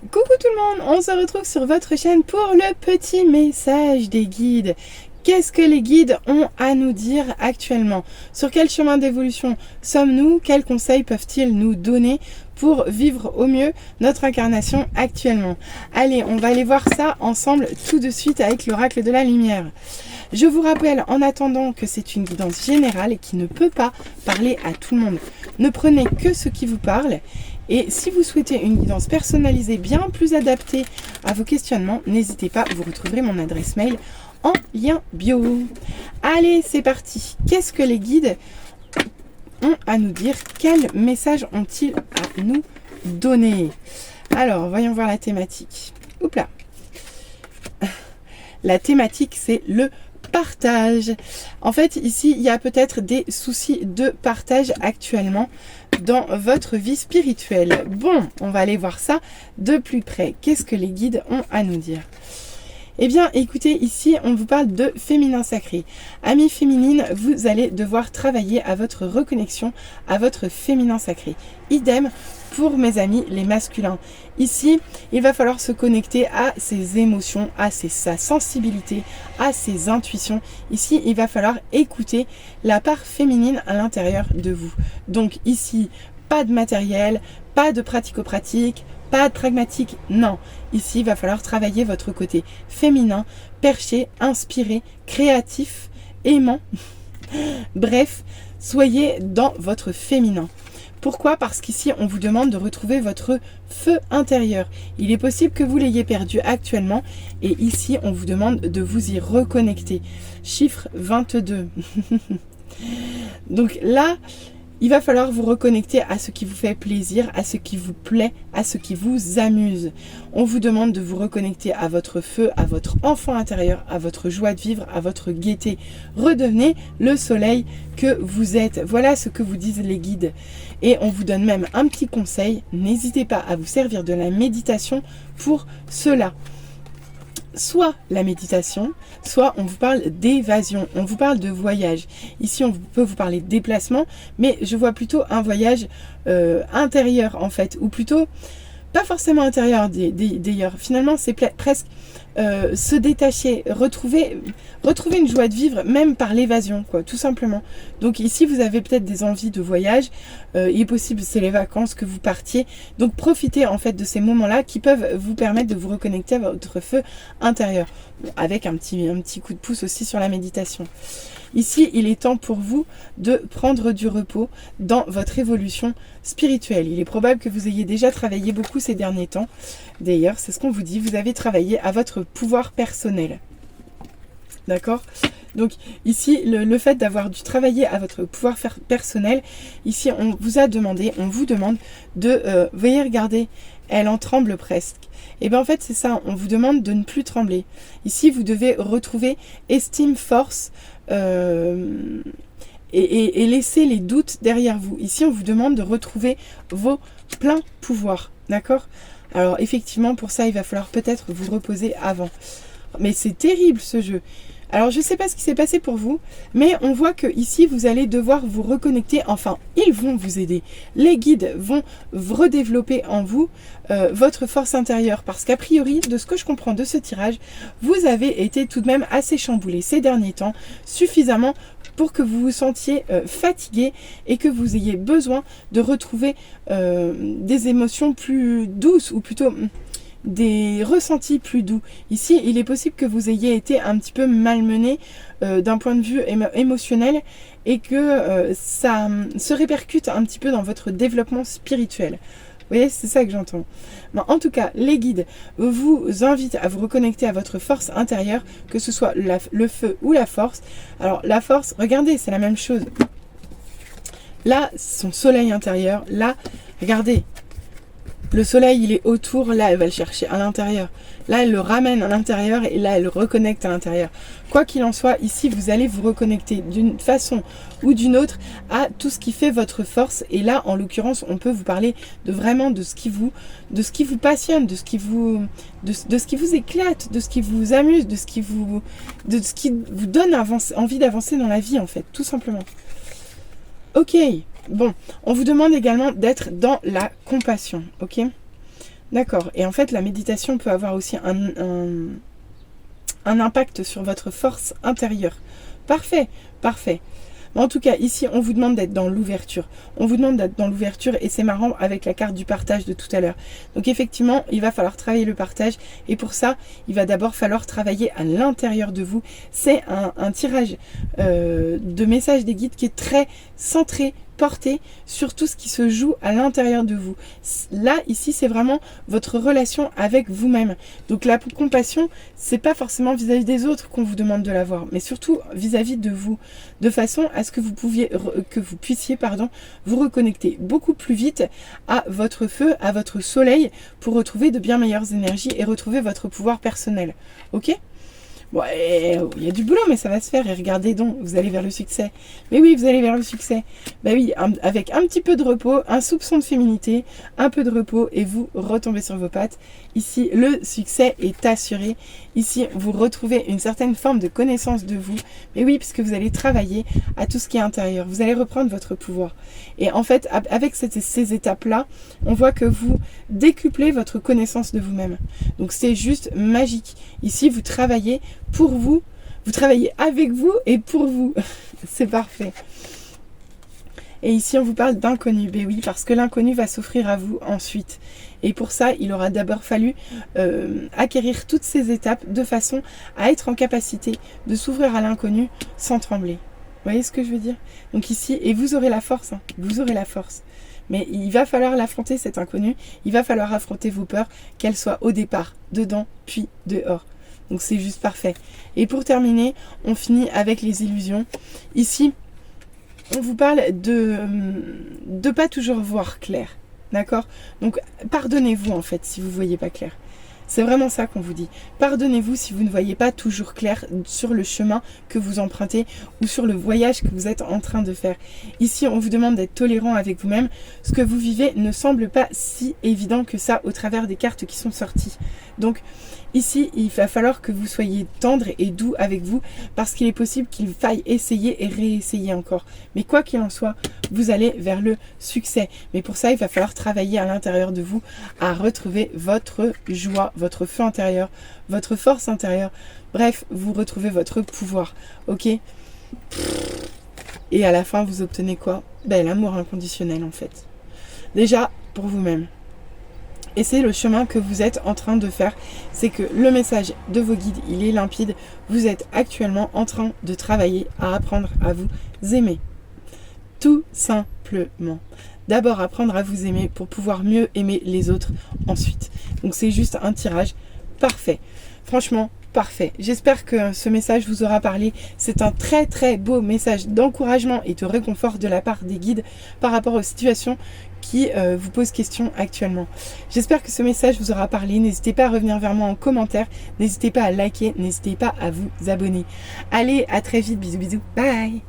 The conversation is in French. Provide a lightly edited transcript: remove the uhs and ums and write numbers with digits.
Coucou tout le monde, on se retrouve sur votre chaîne pour le petit message des guides. Qu'est-ce que les guides ont à nous dire actuellement? Sur quel chemin d'évolution sommes-nous? Quels conseils peuvent-ils nous donner pour vivre au mieux notre incarnation actuellement? Allez, on va aller voir ça ensemble tout de suite avec l'oracle de la lumière. Je vous rappelle en attendant que c'est une guidance générale et qui ne peut pas parler à tout le monde. Ne prenez que ce qui vous parle. Et si vous souhaitez une guidance personnalisée bien plus adaptée à vos questionnements, n'hésitez pas, vous retrouverez mon adresse mail en lien bio. Allez, c'est parti. Qu'est-ce que les guides ont à nous dire? Quel message ont-ils à nous donner? Alors, voyons voir la thématique. Oups là. La thématique, c'est le partage. En fait, ici, il y a peut-être des soucis de partage actuellement dans votre vie spirituelle. Bon, on va aller voir ça de plus près. Qu'est-ce que les guides ont à nous dire? Eh bien, écoutez, ici, on vous parle de féminin sacré. Amies féminines, vous allez devoir travailler à votre reconnexion à votre féminin sacré. Idem pour mes amis les masculins. Ici, il va falloir se connecter à ses émotions, à sa sensibilité, à ses intuitions. Ici, il va falloir écouter la part féminine à l'intérieur de vous. Donc ici, pas de matériel, pas de pratico-pratique, pas de pragmatique, non. Ici, il va falloir travailler votre côté féminin, perché, inspiré, créatif, aimant. Bref, soyez dans votre féminin. Pourquoi? Parce qu'ici, on vous demande de retrouver votre feu intérieur. Il est possible que vous l'ayez perdu actuellement et ici, on vous demande de vous y reconnecter. Chiffre 22. Donc là, il va falloir vous reconnecter à ce qui vous fait plaisir, à ce qui vous plaît, à ce qui vous amuse. On vous demande de vous reconnecter à votre feu, à votre enfant intérieur, à votre joie de vivre, à votre gaieté. Redevenez le soleil que vous êtes. Voilà ce que vous disent les guides. Et on vous donne même un petit conseil. N'hésitez pas à vous servir de la méditation pour cela. Soit la méditation, soit on vous parle d'évasion, on vous parle de voyage. Ici, on peut vous parler de déplacement, mais je vois plutôt un voyage intérieur en fait, ou plutôt, pas forcément intérieur d'ailleurs. Finalement, c'est presque se détacher, retrouver une joie de vivre, même par l'évasion, quoi, tout simplement. Donc ici, vous avez peut-être des envies de voyage. Il est possible, c'est les vacances, que vous partiez. Donc profitez en fait de ces moments-là qui peuvent vous permettre de vous reconnecter à votre feu intérieur. Bon, avec un petit coup de pouce aussi sur la méditation. Ici, il est temps pour vous de prendre du repos dans votre évolution spirituelle. Il est probable que vous ayez déjà travaillé beaucoup ces derniers temps. D'ailleurs, c'est ce qu'on vous dit, vous avez travaillé à votre pouvoir personnel. D'accord? Donc ici, le fait d'avoir dû travailler à votre pouvoir personnel, ici on vous demande de, veuillez regarder, elle en tremble presque. Et bien en fait c'est ça, on vous demande de ne plus trembler. Ici vous devez retrouver estime, force et laisser les doutes derrière vous. Ici on vous demande de retrouver vos pleins pouvoirs. D'accord? Alors effectivement pour ça il va falloir peut-être vous reposer avant. Mais c'est terrible ce jeu. Alors je ne sais pas ce qui s'est passé pour vous, mais on voit que ici vous allez devoir vous reconnecter, enfin ils vont vous aider. Les guides vont redévelopper en vous votre force intérieure, parce qu'a priori, de ce que je comprends de ce tirage, vous avez été tout de même assez chamboulé ces derniers temps, suffisamment pour que vous vous sentiez fatigué et que vous ayez besoin de retrouver des émotions plus douces, ou plutôt des ressentis plus doux. Ici, il est possible que vous ayez été un petit peu malmené d'un point de vue émotionnel et que ça se répercute un petit peu dans votre développement spirituel. Vous voyez, c'est ça que j'entends. Bon, en tout cas, les guides vous invitent à vous reconnecter à votre force intérieure, que ce soit le feu ou la force. Alors, la force, regardez, c'est la même chose. Là, son soleil intérieur. Là, regardez. Le soleil, il est autour, là, elle va le chercher à l'intérieur. Là, elle le ramène à l'intérieur et là, elle le reconnecte à l'intérieur. Quoi qu'il en soit, ici, vous allez vous reconnecter d'une façon ou d'une autre à tout ce qui fait votre force. Et là, en l'occurrence, on peut vous parler de vraiment de ce qui vous passionne, de ce qui vous éclate, de ce qui vous amuse, de ce qui vous donne envie d'avancer dans la vie, en fait, tout simplement. Ok. Bon, on vous demande également d'être dans la compassion, ok? D'accord. Et en fait, la méditation peut avoir aussi un impact sur votre force intérieure. Parfait, parfait. Mais en tout cas, ici, on vous demande d'être dans l'ouverture. On vous demande d'être dans l'ouverture et c'est marrant avec la carte du partage de tout à l'heure. Donc effectivement, il va falloir travailler le partage et pour ça, il va d'abord falloir travailler à l'intérieur de vous. C'est un tirage de messages des guides qui est très centré, porté sur tout ce qui se joue à l'intérieur de vous. Là, ici, c'est vraiment votre relation avec vous-même. Donc la compassion, c'est pas forcément vis-à-vis des autres qu'on vous demande de l'avoir, mais surtout vis-à-vis de vous, de façon à ce que vous puissiez vous reconnecter beaucoup plus vite à votre feu, à votre soleil, pour retrouver de bien meilleures énergies et retrouver votre pouvoir personnel. Ok ? Ouais, il y a du boulot, mais ça va se faire. Et regardez donc, vous allez vers le succès. Mais oui, vous allez vers le succès. Ben oui, avec un petit peu de repos, un soupçon de féminité, un peu de repos, et vous retombez sur vos pattes. Ici, le succès est assuré. Ici, vous retrouvez une certaine forme de connaissance de vous. Mais oui, puisque vous allez travailler à tout ce qui est intérieur. Vous allez reprendre votre pouvoir. Et en fait, avec ces étapes-là, on voit que vous décuplez votre connaissance de vous-même. Donc, c'est juste magique. Ici, vous travaillez pour vous, vous travaillez avec vous et pour vous. C'est parfait. Et ici, on vous parle d'inconnu. Ben oui, parce que l'inconnu va s'offrir à vous ensuite. Et pour ça, il aura d'abord fallu acquérir toutes ces étapes de façon à être en capacité de s'ouvrir à l'inconnu sans trembler. Vous voyez ce que je veux dire? Donc ici, et vous aurez la force, hein, vous aurez la force. Mais il va falloir l'affronter, cet inconnu. Il va falloir affronter vos peurs, qu'elles soient au départ, dedans, puis dehors. Donc c'est juste parfait. Et pour terminer, on finit avec les illusions. Ici, on vous parle de pas toujours voir clair. D'accord? Donc pardonnez-vous en fait si vous ne voyez pas clair. C'est vraiment ça qu'on vous dit. Pardonnez-vous si vous ne voyez pas toujours clair sur le chemin que vous empruntez ou sur le voyage que vous êtes en train de faire. Ici, on vous demande d'être tolérant avec vous-même. Ce que vous vivez ne semble pas si évident que ça au travers des cartes qui sont sorties. Donc, ici, il va falloir que vous soyez tendre et doux avec vous parce qu'il est possible qu'il faille essayer et réessayer encore. Mais quoi qu'il en soit, vous allez vers le succès. Mais pour ça, il va falloir travailler à l'intérieur de vous à retrouver votre joie, votre feu intérieur, votre force intérieure. Bref, vous retrouvez votre pouvoir. Ok ? Et à la fin, vous obtenez quoi ? Ben, l'amour inconditionnel en fait. Déjà, pour vous-même. Et c'est le chemin que vous êtes en train de faire. C'est que le message de vos guides, il est limpide. Vous êtes actuellement en train de travailler à apprendre à vous aimer. Tout simplement. D'abord apprendre à vous aimer pour pouvoir mieux aimer les autres ensuite. Donc c'est juste un tirage parfait. Franchement, parfait. J'espère que ce message vous aura parlé. C'est un très très beau message d'encouragement et de réconfort de la part des guides par rapport aux situations qui vous posent question actuellement. J'espère que ce message vous aura parlé. N'hésitez pas à revenir vers moi en commentaire. N'hésitez pas à liker. N'hésitez pas à vous abonner. Allez, à très vite. Bisous bisous. Bye.